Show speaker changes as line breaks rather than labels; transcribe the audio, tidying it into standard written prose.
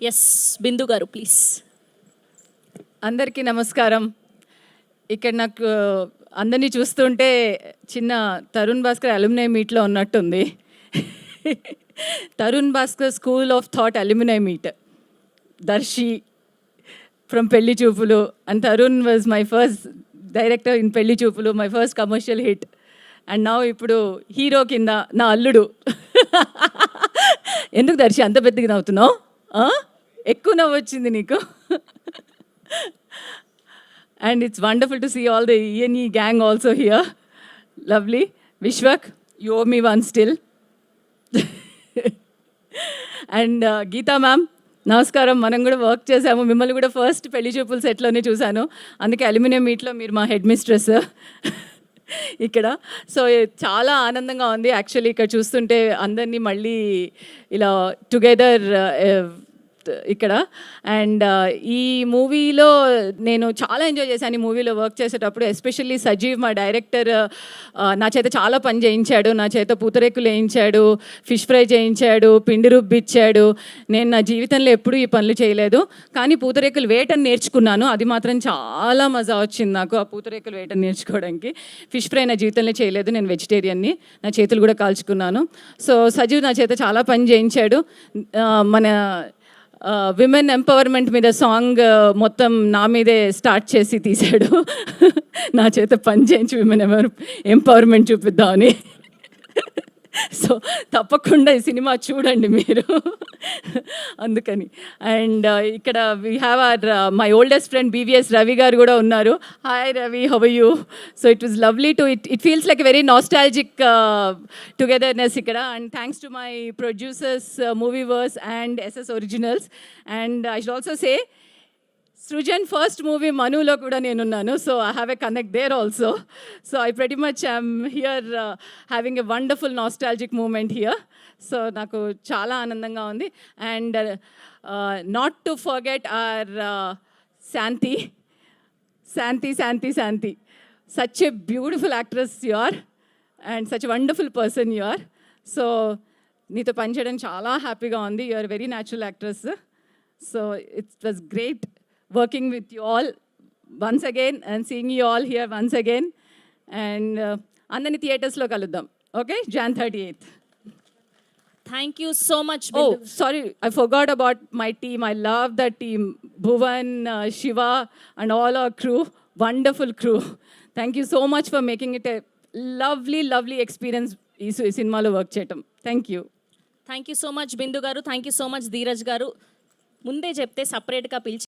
Yes బిందు గారు please.
అందరికీ నమస్కారం. ఇక్కడ నాకు అందరినీ చూస్తుంటే చిన్న తరుణ్ భాస్కర్ అల్యూమినై మీట్లో ఉన్నట్టుంది. Tarun Bhaskar school of thought alumni meet, Darshi from Pelli Choopulu, and Tarun was my first director in Pelli Choopulu, my first commercial hit. And నా ఇప్పుడు హీరో కింద నా అల్లుడు. ఎందుకు దర్శి అంత పెద్దగా నవ్వుతున్నావు? ఎక్కువ నవ్వు వచ్చింది నీకు. And it's wonderful to see all the E&E gang also here. Lovely. Vishwak, you owe me one still. And Geeta ma'am, నమస్కారం. మనం కూడా వర్క్ చేసాము, మిమ్మల్ని కూడా ఫస్ట్ పెళ్లి చూపుల సెట్లోనే చూశాను, అందుకే అల్యూమినియం మీట్లో మీరు మా హెడ్ మిస్ట్రెస్ ఇక్కడ. సో చాలా ఆనందంగా ఉంది యాక్చువల్లీ ఇక్కడ చూస్తుంటే అందరినీ మళ్ళీ ఇలా టుగెదర్ ఇక్కడ. అండ్ ఈ మూవీలో నేను చాలా ఎంజాయ్ చేశాను. ఈ మూవీలో వర్క్ చేసేటప్పుడు ఎస్పెషల్లీ సజీవ్ మా డైరెక్టర్ నా చేత చాలా పని చేయించాడు. నా చేత పూతరేకులు వేయించాడు, ఫిష్ ఫ్రై చేయించాడు, పిండి రుబ్బిచ్చాడు. నేను నా జీవితంలో ఎప్పుడూ ఈ పనులు చేయలేదు, కానీ పూతరేకులు వేయటం నేర్చుకున్నాను. అది మాత్రం చాలా మజా వచ్చింది నాకు, ఆ పూతరేకులు వేయటం నేర్చుకోవడానికి. ఫిష్ ఫ్రై నా జీవితంలో చేయలేదు, నేను వెజిటేరియన్ని, నా చేతులు కూడా కాల్చుకున్నాను. సో సజీవ్ నా చేత చాలా పని చేయించాడు. మన విమెన్ ఎంపవర్మెంట్ మీద సాంగ్ మొత్తం నా మీదే స్టార్ట్ చేసి తీశాడు. నా చేత పని చేయించి విమెన్ ఎంపవర్మెంట్ చూపిద్దామని. సో తప్పకుండా ఈ సినిమా చూడండి మీరు, అందుకని. అండ్ ఇక్కడ we have our my oldest friend BVS Ravi garu కూడా ఉన్నారు. Hi Ravi, how are you? So it was lovely to it feels like a very nostalgic togetherness ఇక్కడ. And thanks to my producers Movieverse and SS Originals. And I should also say Srujan first movie మనులో కూడా నేనున్నాను. So I have a connect there also. So I pretty much I'm here having a wonderful nostalgic moment here. So నాకు చాలా ఆనందంగా ఉంది. And not to forget our Shanti. Such a beautiful actress you are, and such wonderful person you are. So నీతో పనిచేయడం చాలా హ్యాపీగా ఉంది. You are very natural actress. So it was great working with you all once again and seeing you all here once again. And andani theaters lo kaluddam, okay? Jan 38th.
Thank you so much.
Oh, sorry, I forgot about my team. I love that team. Bhuvan, Shiva and all our crew, wonderful crew. Thank you so much for making it a lovely experience ఈ సినిమాలో work చేయటం. Thank you
so much బిందు గారు, thank you so much Dheeraj గారు. ముందే చెప్తే సపరేట్గా పిలిచి